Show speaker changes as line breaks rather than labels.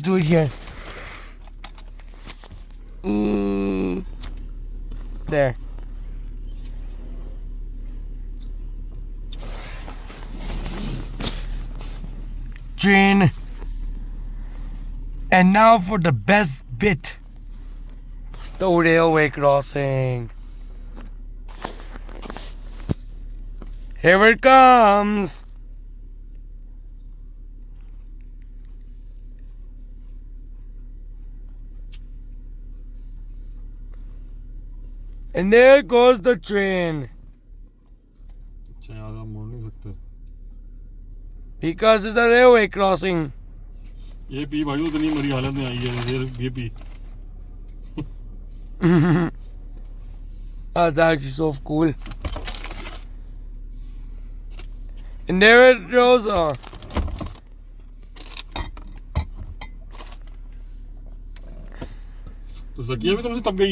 do it here. There. Train. And now for the best bit. The railway crossing. Here it comes. And there goes the train. Because it's a railway crossing.
ये P भाई उतनी मरी हालत में आई है ये P.
That's actually so cool. And there it goes.
तो ज़किया भी तुमसे तब गई.